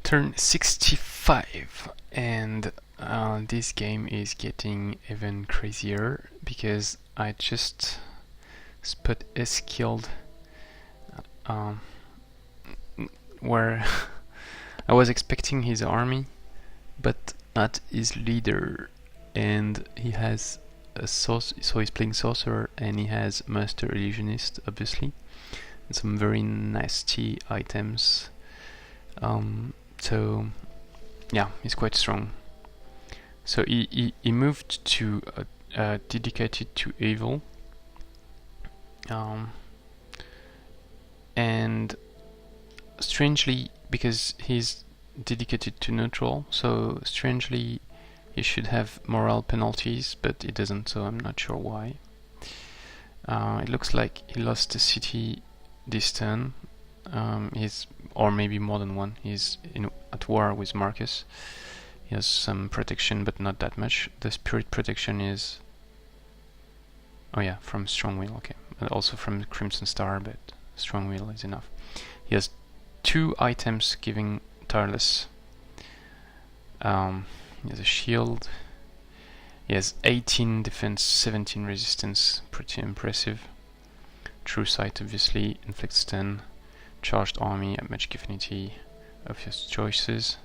turn 65, and this game is getting even crazier because I just spot Eskild where I was expecting his army but not his leader, and he has a so he's playing Sorcerer and he has Master Illusionist obviously and some very nasty items. So yeah, he's quite strong. So he moved to dedicated to evil, and strangely, because he's dedicated to neutral, so strangely he should have morale penalties, but he doesn't, so I'm not sure why. It looks like he lost a city this turn. Or maybe more than one. He's at war with Marcus. He has some protection, but not that much. The spirit protection is... oh yeah, from Strongwill, okay. And also from Crimson Star, but Strongwill is enough. He has 2 items giving Tireless. He has a shield. He has 18 defense, 17 resistance, pretty impressive. True Sight obviously, inflicts 10. Charged army at Magic Affinity, obvious choices.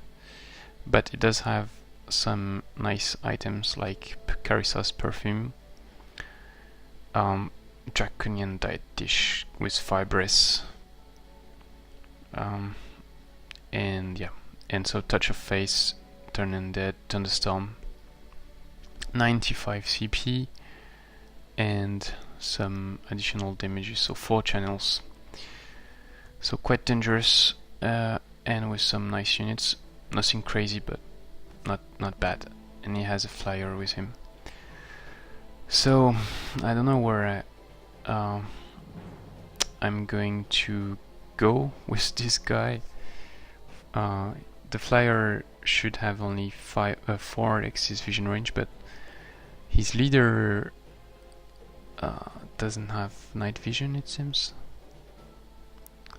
But it does have some nice items like Carissa's Perfume, Draconian Diet Dish with Fibrous, and yeah, and so Touch of Face, Turn Undead, Thunderstorm, 95 CP, and some additional damages, so 4 channels. So quite dangerous, and with some nice units. Nothing crazy, but not bad. And he has a flyer with him. So I don't know where I'm going to go with this guy. The flyer should have only 4x vision range, but his leader doesn't have night vision, it seems.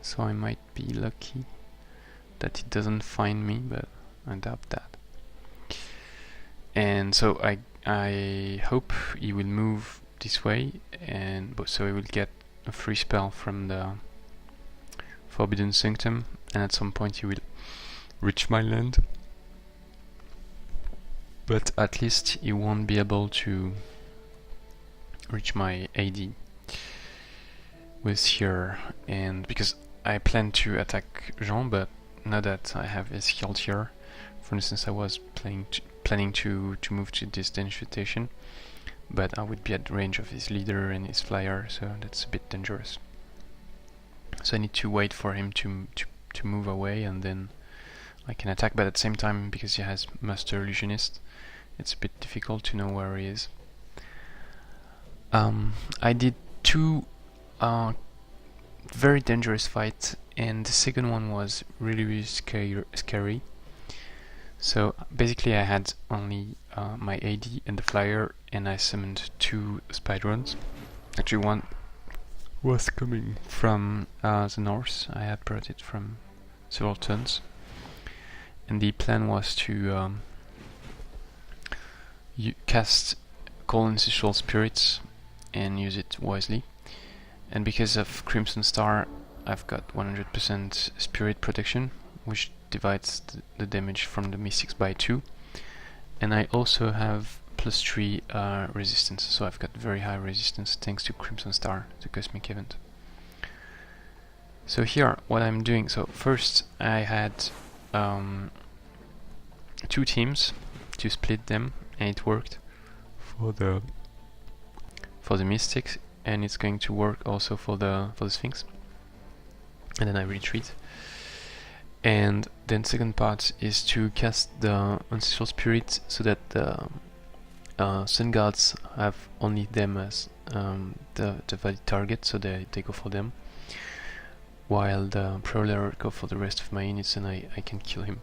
So I might be lucky that he doesn't find me, but I doubt that. And so I hope he will move this way, and so he will get a free spell from the Forbidden Sanctum, and at some point he will reach my land. But at least he won't be able to reach my AD with here, and because I plan to attack Jean, but now that I have Ezekiel here, for instance, I was planning to move to this Densification, but I would be at range of his leader and his flyer, so that's a bit dangerous. So I need to wait for him to move away, and then I can attack, but at the same time, because he has Master Illusionist, it's a bit difficult to know where he is. I did 2 very dangerous fight, and the second one was really scary. So basically I had only my AD and the flyer, and I summoned 2 spy drones. Actually one was coming from the north. I had brought it from several turns, and the plan was to cast Call Ancestral Spirits and use it wisely. And because of Crimson Star, I've got 100% Spirit Protection, which divides the damage from the Mystics by 2. And I also have +3 resistance, so I've got very high resistance thanks to Crimson Star, the Cosmic Event. So here, what I'm doing, so first I had 2 teams to split them, and it worked for the Mystics, and it's going to work also for the Sphynx. And then I retreat. And then second part is to cast the Ancestral Spirit so that the Sun Guards have only them as the valid target, so they go for them, while the Prowler go for the rest of my units, and I can kill him.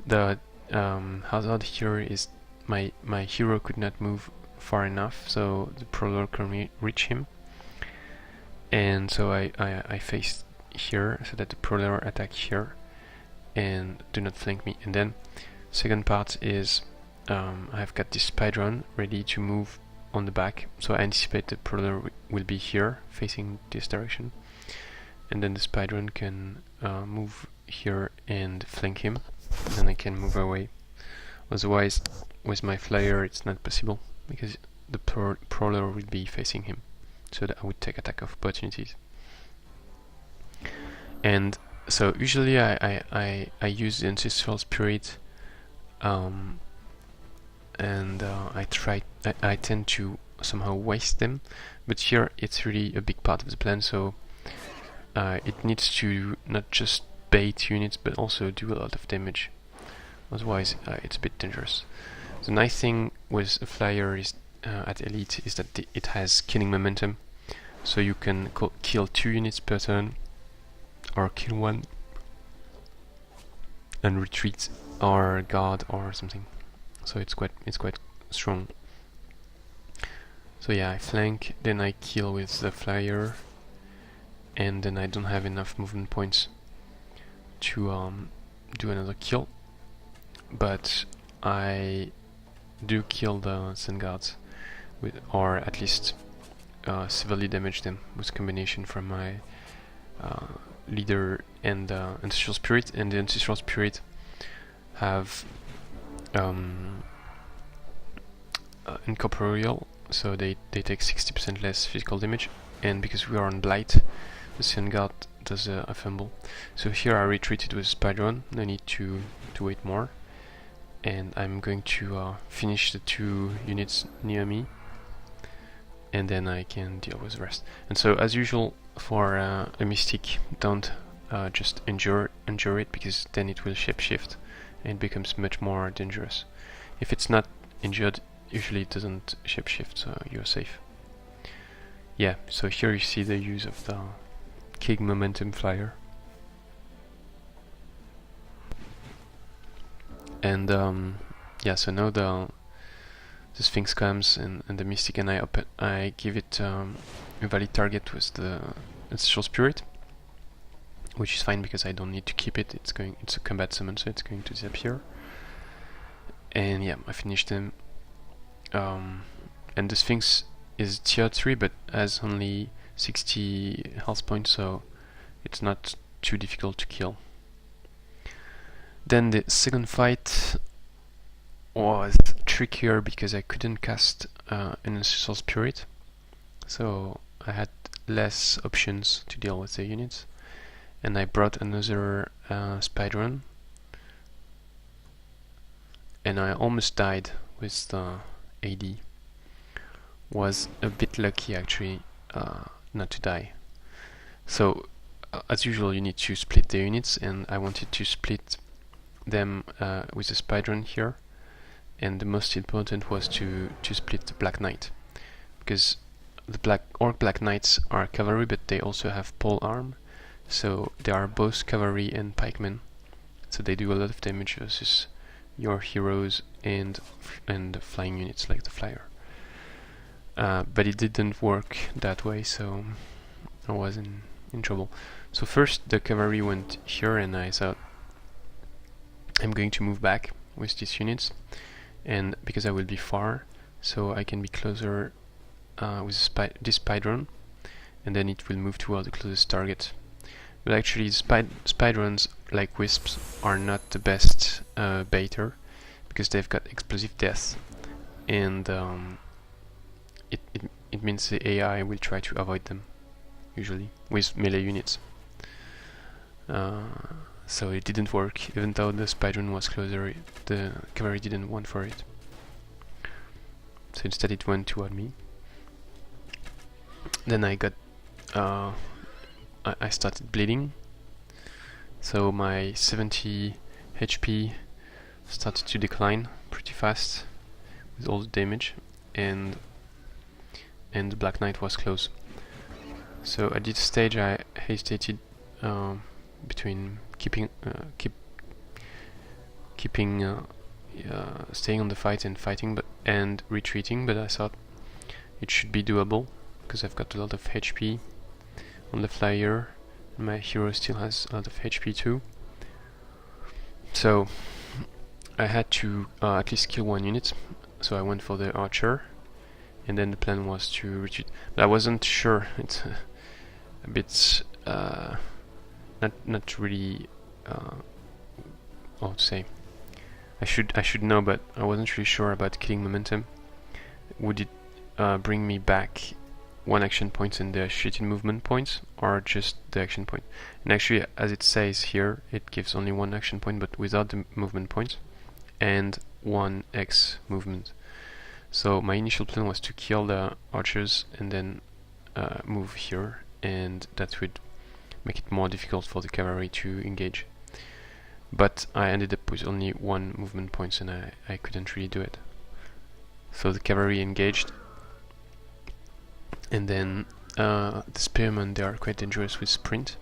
The hazard here is my hero could not move far enough, so the Prowler can reach him, and so I faced here so that the Prowler attack here, and do not flank me. And then second part is I've got this Spydron ready to move on the back, so I anticipate the Prowler will be here facing this direction, and then the Spydron can move here and flank him, and then I can move away. Otherwise with my flyer it's not possible because the Prowler will be facing him, so that I would take attack of opportunities. And so usually I use the Ancestral Spirit, and I tend to somehow waste them, but here it's really a big part of the plan, so it needs to not just bait units but also do a lot of damage, otherwise it's a bit dangerous. The nice thing with a flyer is at Elite is that it has killing momentum, so you can kill 2 units per turn, or kill 1 and retreat or guard or something. So it's quite strong. So yeah, I flank, then I kill with the flyer, and then I don't have enough movement points to do another kill. But I do kill the Sun Guards, or at least severely damage them with combination from my leader and Ancestral Spirit. And the Ancestral Spirit have incorporeal, so they take 60% less physical damage, and because we are on Blight, the Sun Guard does a fumble. So here I retreated with Spydron, no need to wait more, and I'm going to finish the 2 units near me, and then I can deal with the rest. And so as usual for a Mystic, don't just endure it, because then it will shapeshift and it becomes much more dangerous. If it's not injured, usually it doesn't shapeshift, so you're safe. Yeah, so here you see the use of the King Momentum Flyer. And yeah, so now the Sphynx comes, and the Mystic, and I give it a valid target with the Ancestral Spirit, which is fine because I don't need to keep it. It's a combat summon, so it's going to disappear. And yeah, I finished them. And the Sphynx is tier 3 but has only 60 health points, so it's not too difficult to kill. Then the second fight was trickier because I couldn't cast an Ancestral Spirit, so I had less options to deal with the units, and I brought another Spydron, and I almost died with the AD. Was a bit lucky actually not to die. So as usual you need to split the units, and I wanted to split them with the Spydron here, and the most important was to split the Black Knight, because the Orc Black Knights are cavalry but they also have pole arm, so they are both cavalry and pikemen, so they do a lot of damage versus your heroes and flying units like the flyer. But it didn't work that way, so I was in trouble. So first the cavalry went here, and I thought I'm going to move back with these units, and because I will be far, so I can be closer with this Spydron, and then it will move toward the closest target. But actually Spydrons, like Wisps, are not the best baiter, because they've got explosive death, and it means the AI will try to avoid them, usually, with melee units. So it didn't work, even though the Spydron was closer, the cavalry didn't want for it. So instead it went toward me. Then I got I started bleeding, so my 70 HP started to decline pretty fast with all the damage, and the Black Knight was close. So at this stage I hesitated between staying on the fight and fighting, and retreating, but I thought it should be doable because I've got a lot of HP on the flyer. My hero still has a lot of HP too. So I had to at least kill one unit, so I went for the archer, and then the plan was to retreat. But I wasn't sure. It's a bit not really how to say. I should know, but I wasn't really sure about killing momentum. Would it bring me back one action point and the associated movement points, or just the action point? And actually, as it says here, it gives only one action point, but without the movement points, and 1x movement. So my initial plan was to kill the archers and then move here, and that would make it more difficult for the cavalry to engage. But I ended up with only one movement point, and I couldn't really do it. So the cavalry engaged, and then the spearmen, they are quite dangerous with sprint.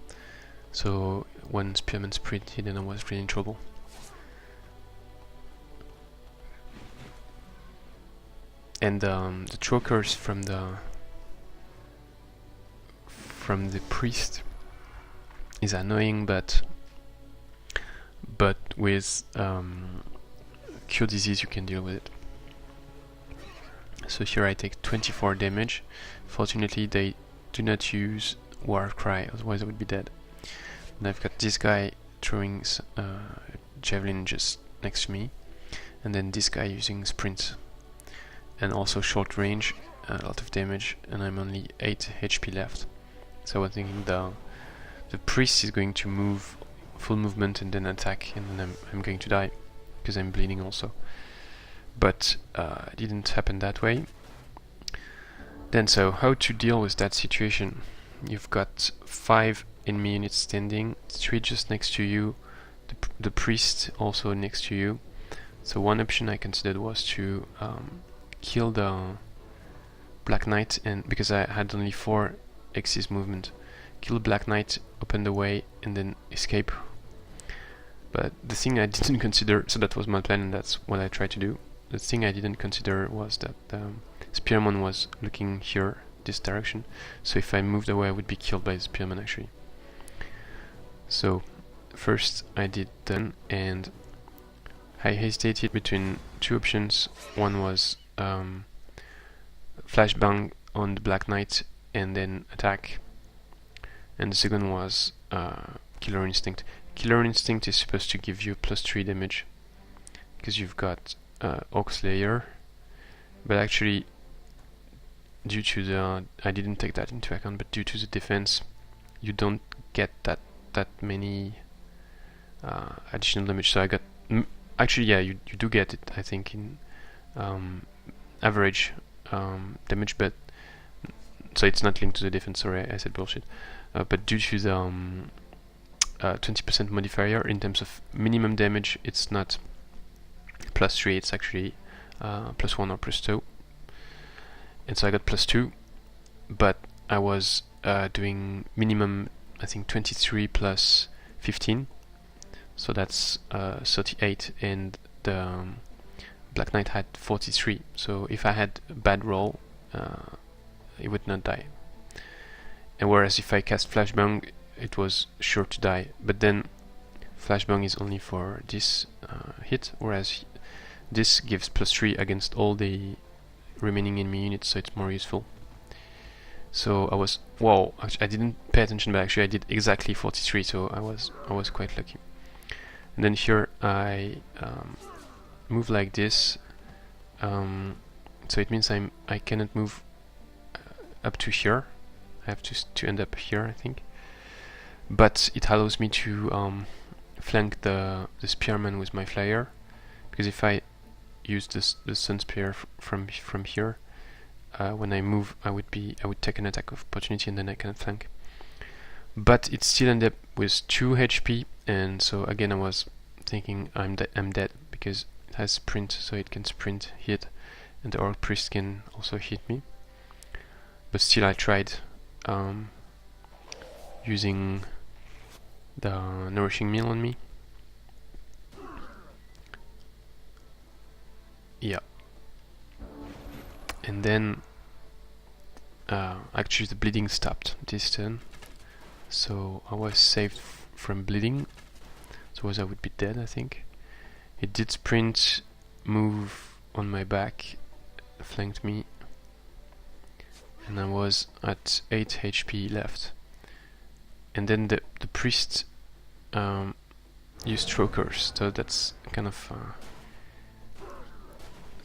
So when spearmen sprinted, then I was really in trouble. And the chokers from the priest is annoying, but with cure disease you can deal with it. So here I take 24 damage. Fortunately they do not use war cry, otherwise I would be dead. And I've got this guy throwing javelin just next to me, and then this guy using sprint and also short range, a lot of damage, and I'm only 8 HP left. So I was thinking the priest is going to move full movement and then attack, and then I'm going to die because I'm bleeding also. But it didn't happen that way. Then so how to deal with that situation? You've got 5 enemy units standing, 3 just next to you, the priest also next to you. So one option I considered was to kill the Black Knight, and because I had only 4 axis movement, kill Black Knight, open the way, and then escape. But the thing I didn't consider, so that was my plan and that's what I tried to do. The thing I didn't consider was that Spearman was looking here, this direction, so if I moved away I would be killed by the Spearman actually. So first I did that, and I hesitated between 2 options. One was flashbang on the Black Knight and then attack, and the second was Killer Instinct. Killer Instinct is supposed to give you +3 damage because you've got Orc Slayer, but actually due to the I didn't take that into account, but due to the defense you don't get that many additional damage. So I got actually yeah, you do get it I think in average damage, but so it's not linked to the defense. Sorry, I said bullshit. But due to the 20% modifier in terms of minimum damage, it's not +3, it's actually +1 or +2. And so I got +2, but I was doing minimum, I think 23 plus 15, so that's 38, and the Black Knight had 43, so if I had a bad roll, it would not die. And whereas if I cast Flashbang, it was sure to die, but then Flashbang is only for this hit, whereas this gives +3 against all the remaining enemy units, so it's more useful. So I was, wow, actually I didn't pay attention, but actually I did exactly 43, so I was quite lucky. And then here I move like this, so it means I cannot move up to here. I have to end up here, I think. But it allows me to flank the Spearman with my flyer, because if I use the Sun Spear from here, when I move, I would take an attack of opportunity and then I can flank. But it still ended up with 2 HP, and so again I was thinking I'm dead because it has sprint, so it can sprint, hit, and the Orc Priest can also hit me. But still I tried using the Nourishing Meal on me. Yeah. And then actually the bleeding stopped this turn, so I was saved from bleeding. So otherwise I would be dead, I think. He did sprint, move on my back, flanked me, and I was at 8 HP left. And then the priest used strokers, so that's kind of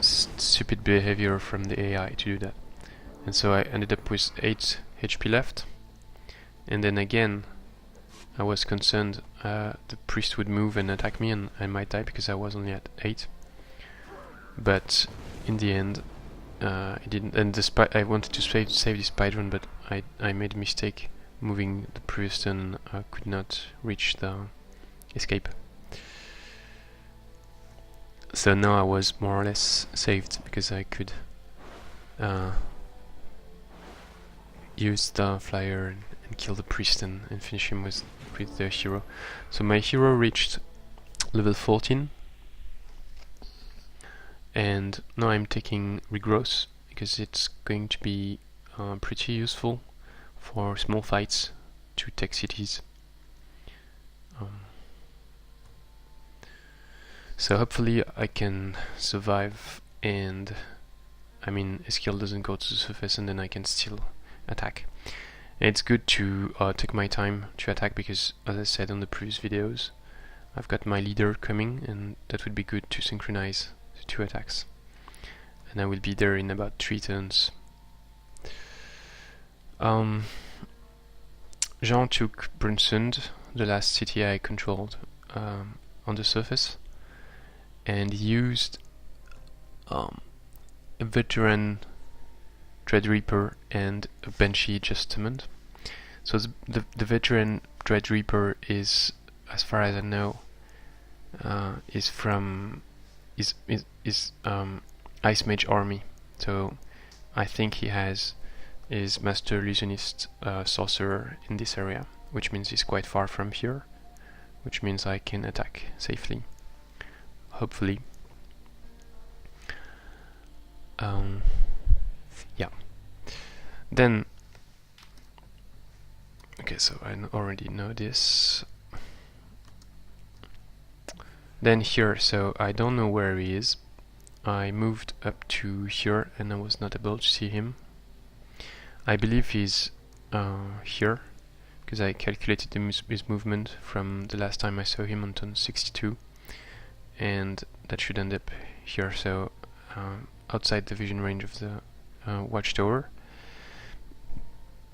stupid behavior from the AI to do that. And so I ended up with 8 HP left, and then again I was concerned the priest would move and attack me and I might die because I was only at 8. But in the end it didn't, and I wanted to save the speedrun, but I made a mistake moving the priest and could not reach the escape. So now I was more or less saved because I could use the flyer and kill the priest and finish him with the hero. So my hero reached level 14, and now I'm taking Regrowth because it's going to be pretty useful for small fights to take cities. So hopefully I can survive, and I mean Eskild doesn't go to the surface, and then I can still attack. And it's good to take my time to attack because, as I said on the previous videos, I've got my leader coming, and that would be good to synchronize the 2 attacks. And I will be there in about 3 turns. Jean took Brunsund, the last city I controlled on the surface, and used a veteran Dread Reaper and a Banshee Adjustment. So the veteran Dread Reaper is, as far as I know, is Ice Mage army. So I think he has his Master Illusionist Sorcerer in this area, which means he's quite far from here, which means I can attack safely, hopefully. Yeah. Then, okay, so I already know this. Then here, so I don't know where he is. I moved up to here and I was not able to see him. I believe he's here, because I calculated his movement from the last time I saw him on turn 62, and that should end up here, so outside the vision range of the watchtower.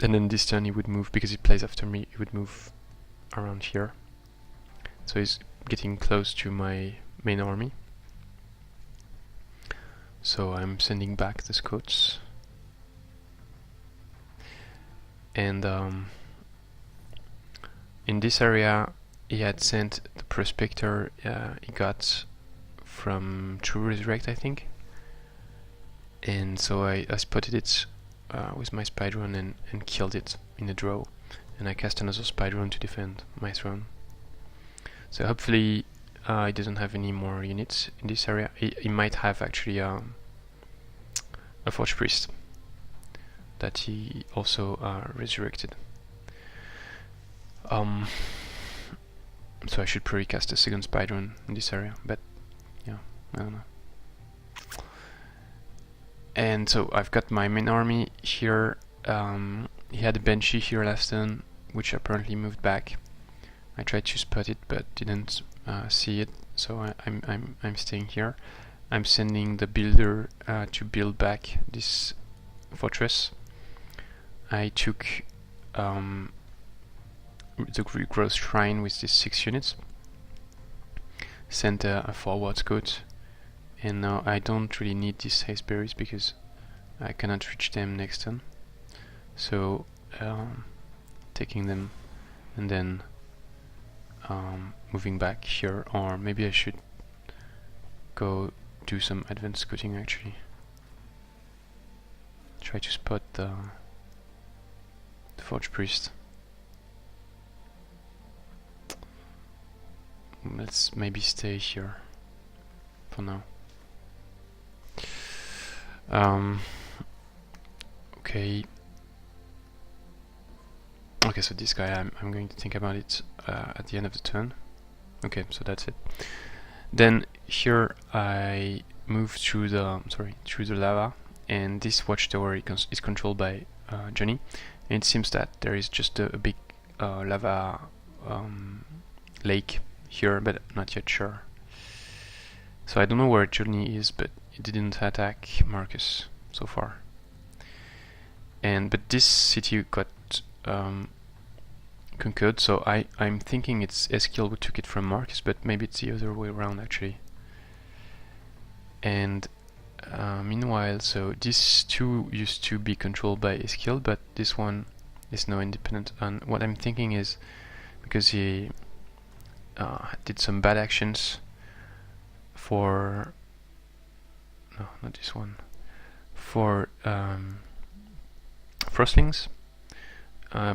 And then this turn he would move, because he plays after me, he would move around here. So he's getting close to my main army. So I'm sending back the scouts. And in this area he had sent the Prospector he got from True Resurrect, I think. And so I spotted it with my speedrun and killed it in a draw. And I cast another speedrun to defend my throne. So hopefully he doesn't have any more units in this area. He might have actually a Orc Priest that he also resurrected. So I should probably cast a second speedrun in this area, but yeah, I don't know. And so I've got my main army here. He had a Banshee here last turn, which apparently moved back. I tried to spot it, but didn't see it, so I'm staying here. I'm sending the builder to build back this fortress. I took the Regrowth Shrine with these 6 units, sent a forward scout, and now I don't really need these haste berries because I cannot reach them next turn. So taking them and then moving back here, or maybe I should go do some advanced scouting actually. Try to spot the Orc Priest. Let's maybe stay here for now. Okay. Okay, so this guy, I'm going to think about it at the end of the turn. Okay, so that's it. Then here I move through the lava, and this watchtower is controlled by Jonny, and it seems that there is just a big lava lake here, but not yet sure. So I don't know where Jonny is, but he didn't attack Marcus so far. But this city got conquered, so I'm thinking it's Eskild who took it from Marcus, but maybe it's the other way around actually. And meanwhile, so these two used to be controlled by Eskild, but this one is now independent. And what I'm thinking is, because he did some bad actions for... no, not this one. For Frostlings,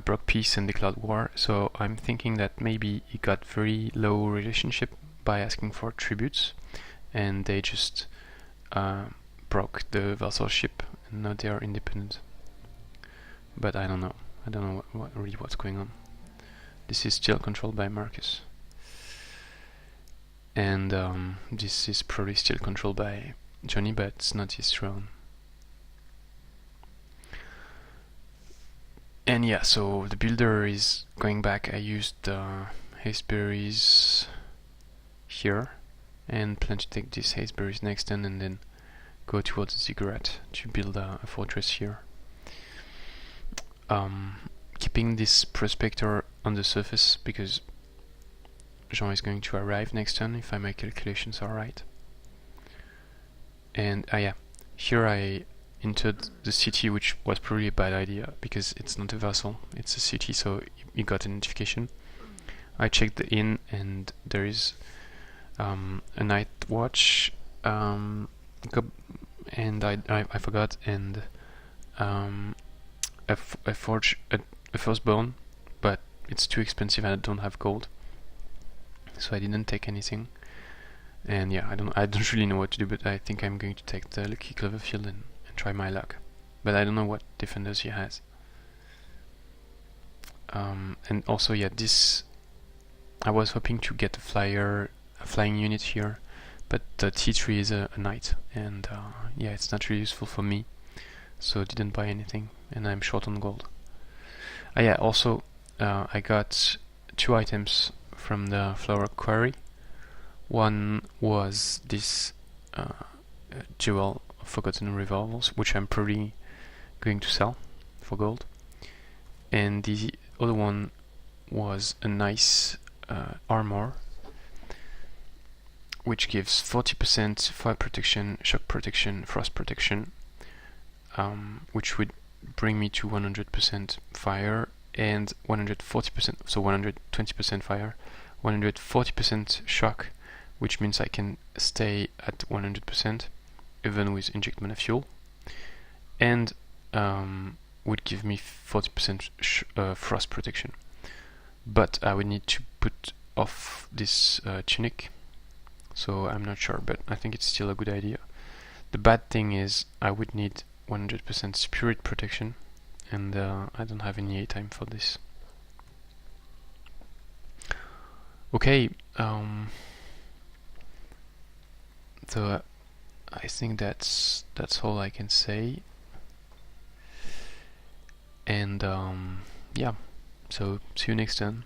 broke peace and declared war, so I'm thinking that maybe he got very low relationship by asking for tributes, and they just broke the vassalship, and now they are independent. But I don't know. I don't know really what's going on. This is still controlled by Marcus, and this is probably still controlled by Jonny, but it's not his throne. And yeah, so the builder is going back. I used hasteberries here, and plan to take these hasteberries next turn and then go towards Ziggurat to build a fortress here. Keeping this Prospector on the surface because Jean is going to arrive next turn if my calculations are right. And yeah, here I entered the city, which was probably a bad idea because it's not a vassal, it's a city, so you got a notification. I checked the inn and there is a night watch, and I forgot, and I forged a firstborn, but it's too expensive and I don't have gold, so I didn't take anything. And yeah, I don't really know what to do, but I think I'm going to take the Lucky Cloverfield and try my luck. But I don't know what defenders he has. And also, yeah, this I was hoping to get a flying unit here, but the T3 is a knight, and yeah, it's not really useful for me, so didn't buy anything, and I'm short on gold. Yeah, also I got 2 items from the Flower Quarry. One was this jewel of Forgotten Revolvers, which I'm probably going to sell for gold, and the other one was a nice armor, which gives 40% fire protection, shock protection, frost protection, which would bring me to 100% fire and 140%, so 120% fire, 140% shock, which means I can stay at 100% even with inject mana fuel, and would give me 40% frost protection. But I would need to put off this tunic, so I'm not sure, but I think it's still a good idea. The bad thing is I would need 100% spirit protection, and I don't have any time for this. Okay, so I think that's all I can say, and yeah, so see you next time.